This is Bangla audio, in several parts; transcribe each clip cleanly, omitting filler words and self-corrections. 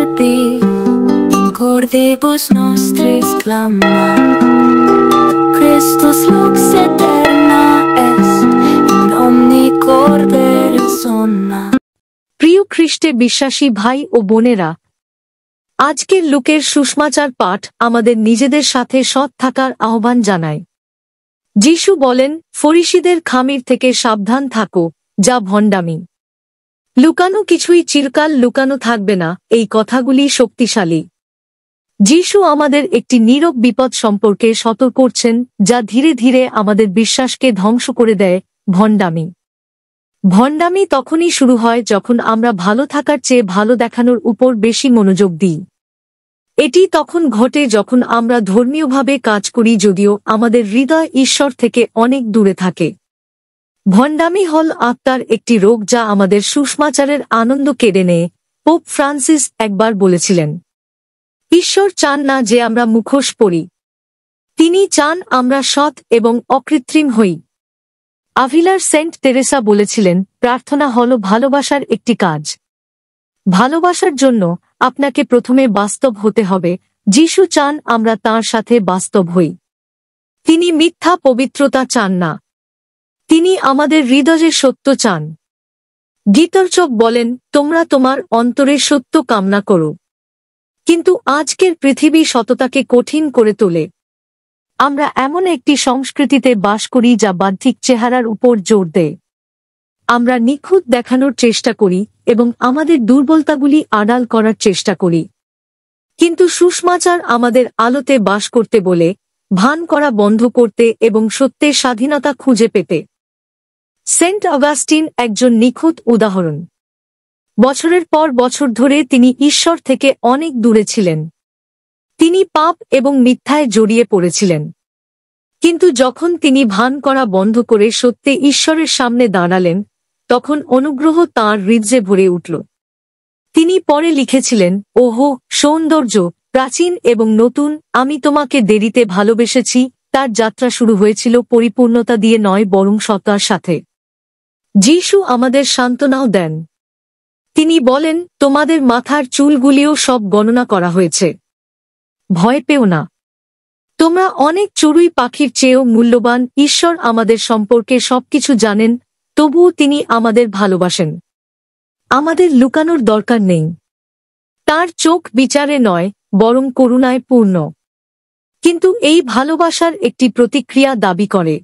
salvi, cordibus nostris clama, Christus lux eterna est, in omni corbe resona। প্রিয় খ্রিস্টে বিশ্বাসী ভাই ও বোনেরা, আজকের লুকের সুসমাচার পাঠ আমাদের নিজেদের সাথে সৎ থাকার আহ্বান জানায়। যিশু বলেন, ফরিসীদের খামির থেকে সাবধান থাকো, যা ভণ্ডামি। লুকানো কিছুই চিরকাল লুকানো থাকবে না, এই কথাগুলি শক্তিশালী। যিশু আমাদের একটি নীরব বিপদ সম্পর্কে সতর্ক করছেন, যা ধীরে ধীরে আমাদের বিশ্বাসকে ধ্বংস করে দেয়, ভণ্ডামি। ভণ্ডামি তখনই শুরু হয় যখন আমরা ভালো থাকার চেয়ে ভালো দেখানোর উপর বেশি মনোযোগ দিই। এটি তখন ঘটে যখন আমরা ধর্মীয়ভাবে কাজ করি যদিও আমাদের হৃদয় ঈশ্বর থেকে অনেক দূরে থাকে। ভণ্ডামি হল আত্মার একটি রোগ যা আমাদের সুসমাচারের আনন্দ কেড়ে নেয়। পোপ ফ্রান্সিস একবার বলেছিলেন, ঈশ্বর চান না যে আমরা মুখোশ পরি, তিনি চান আমরা সৎ এবং অকৃত্রিম হই। আভিলার সেন্ট তেরেসা বলেছিলেন, প্রার্থনা হল ভালোবাসার একটি কাজ। ভালোবাসার জন্য আপনাকে প্রথমে বাস্তব হতে হবে। যিশু চান আমরা তাঁর সাথে বাস্তব হই। তিনি মিথ্যা পবিত্রতা চান না, তিনি আমাদের হৃদয়ের সত্য চান। গীতর্চক বলেন, তোমরা তোমার অন্তরে সত্য কামনা করো। কিন্তু আজকের পৃথিবী সততাকে কঠিন করে তোলে। আমরা এমন একটি সংস্কৃতিতে বাস করি যা বাহ্যিক চেহারার উপর জোর দেয়। আমরা নিখুঁত দেখানোর চেষ্টা করি এবং আমাদের দুর্বলতাগুলি আড়াল করার চেষ্টা করি। কিন্তু সুসমাচার আমাদের আলোতে বাস করতে বলে, ভান করা বন্ধ করতে এবং সত্যের স্বাধীনতা খুঁজে পেতে। সেন্ট অগাস্টিন একজন নিখুঁত উদাহরণ। বছরের পর বছর ধরে তিনি ঈশ্বর থেকে অনেক দূরে ছিলেন। তিনি পাপ এবং মিথ্যায় জড়িয়ে পড়েছিলেন। কিন্তু যখন তিনি ভান করা বন্ধ করে সত্যে ঈশ্বরের সামনে দাঁড়ালেন, তখন অনুগ্রহ তাঁর হৃদয়ে ভরে উঠল। তিনি পরে লিখেছিলেন, ওহো সৌন্দর্য, প্রাচীন এবং নতুন, আমি তোমাকে দেরিতে ভালোবেসেছি। তার যাত্রা শুরু হয়েছিল পরিপূর্ণতা দিয়ে নয়, বরং সত্তার সাথে। যিশু আমাদের সান্ত্বনাও দেন। তিনি বলেন, তোমাদের মাথার চুলগুলিও সব গণনা করা হয়েছে। ভয় পেও না, তোমরা অনেক চড়ুই পাখির চেয়েও মূল্যবান। ঈশ্বর আমাদের সম্পর্কে সবকিছু জানেন, তবুও তিনি আমাদের ভালোবাসেন। আমাদের লুকানোর দরকার নেই। তার চোখ বিচারে নয়, বরং করুণায় পূর্ণ। কিন্তু এই ভালোবাসার একটি প্রতিক্রিয়া দাবি করে।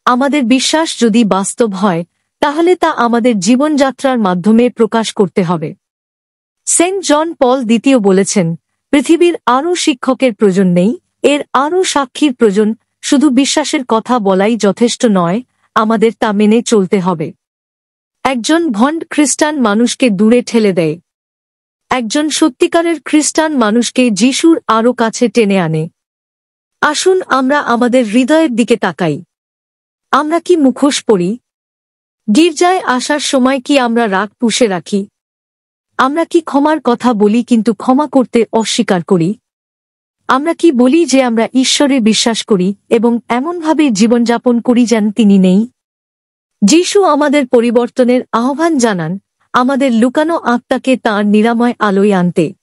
আমাদের বিশ্বাস যদি বাস্তব হয়, তাহলে তা আমাদের জীবনযাত্রার মাধ্যমে প্রকাশ করতে হবে। সেন্ট জন পল দ্বিতীয় বলেছেন, পৃথিবীর আরও শিক্ষকের প্রয়োজন নেই, এর আরও সাক্ষীর প্রয়োজন। শুধু বিশ্বাসের কথা বলাই যথেষ্ট নয়, আমাদের তা মেনে চলতে হবে। একজন ভণ্ড খ্রিস্টান মানুষকে দূরে ঠেলে দেয়। একজন সত্যিকারের খ্রিস্টান মানুষকে যিশুর আরও কাছে টেনে আনে। আসুন আমরা আমাদের হৃদয়ের দিকে তাকাই। আমরা কি মুখোশ পরি? গির্জায় আসার সময় কি আমরা রাগ পুষে রাখি? আমরা কি ক্ষমার কথা বলি কিন্তু ক্ষমা করতে অস্বীকার করি? আমরা কি বলি যে আমরা ঈশ্বরে বিশ্বাস করি এবং এমনভাবে জীবনযাপন করি যেন তিনি নেই? যিশু আমাদের পরিবর্তনের আহ্বান জানান, আমাদের লুকানো আত্মাকে তাঁর নিরাময় আলোয় আনতে।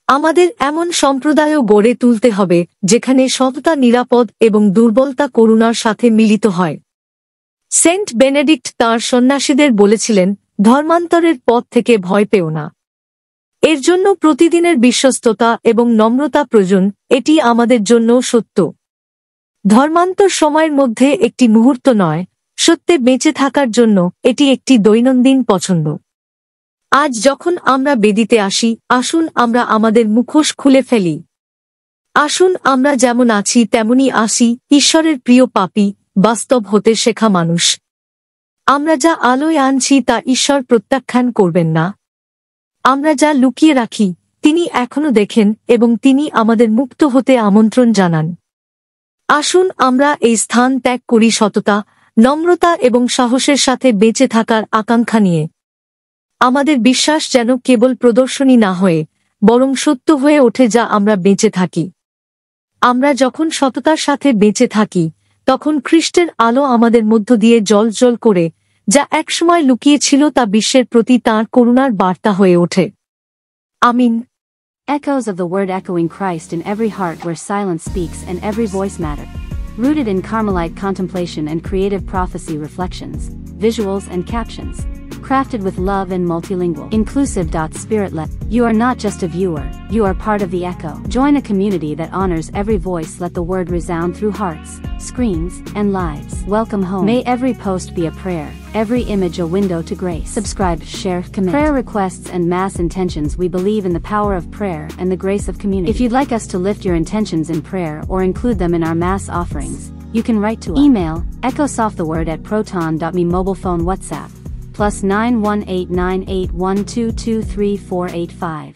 আমাদের এমন সম্প্রদায়ও গড়ে তুলতে হবে যেখানে সততা নিরাপদ এবং দুর্বলতা করুণার সাথে মিলিত হয়। সেন্ট বেনেডিক্ট তাঁর সন্ন্যাসীদের বলেছিলেন, ধর্মান্তরের পথ থেকে ভয় পেও না। এর জন্য প্রতিদিনের বিশ্বস্ততা এবং নম্রতা প্রয়োজন। এটি আমাদের জন্য সত্য। ধর্মান্তর সময়ের মধ্যে একটি মুহূর্ত নয়, সত্যে বেঁচে থাকার জন্য এটি একটি দৈনন্দিন পছন্দ। আজ যখন আমরা বেদিতে আসি, আসুন আমরা আমাদের মুখোশ খুলে ফেলি। আসুন আমরা যেমন আছি তেমনই আসি, ঈশ্বরের প্রিয় পাপী, বাস্তব হতে শেখা মানুষ। আমরা যা আলোয় আনছি তা ঈশ্বর প্রত্যাখ্যান করবেন না। আমরা যা লুকিয়ে রাখি, তিনি এখনো দেখেন এবং তিনি আমাদের মুক্ত হতে আমন্ত্রণ জানান। আসুন আমরা এই স্থান ত্যাগ করি সততা, নম্রতা এবং সাহসের সাথে বেঁচে থাকার আকাঙ্ক্ষা নিয়ে। আমাদের বিশ্বাস যেন কেবল প্রদর্শনী না হয়ে, বরং সত্য হয়ে ওঠে যা আমরা বেঁচে থাকি। আমরা যখন সততার সাথে বেঁচে থাকি, তখন খ্রিস্টের আলো আমাদের মধ্য দিয়ে জ্বলজ্বল করে, যা একসময় লুকিয়ে ছিল তা বিশ্বের প্রতি তাঁর করুণার বার্তা হয়ে ওঠে। আমিন। Echoes of the word echoing Christ in every heart where silence speaks and every voice matters. Rooted in Carmelite contemplation and creative prophecy reflections, visuals and captions. Crafted with love and multilingual. Inclusive. Spirit-led. You are not just a viewer, you are part of the echo. Join a community that honors every voice. Let the word resound through hearts, screens, and lives. Welcome home. May every post be a prayer, every image a window to grace. Subscribe, share, commit. Prayer requests and mass intentions. We believe in the power of prayer and the grace of community. If you'd like us to lift your intentions in prayer or include them in our mass offerings, you can write to us. Email, echosofttheword@proton.me. Mobile phone WhatsApp, +918981223485.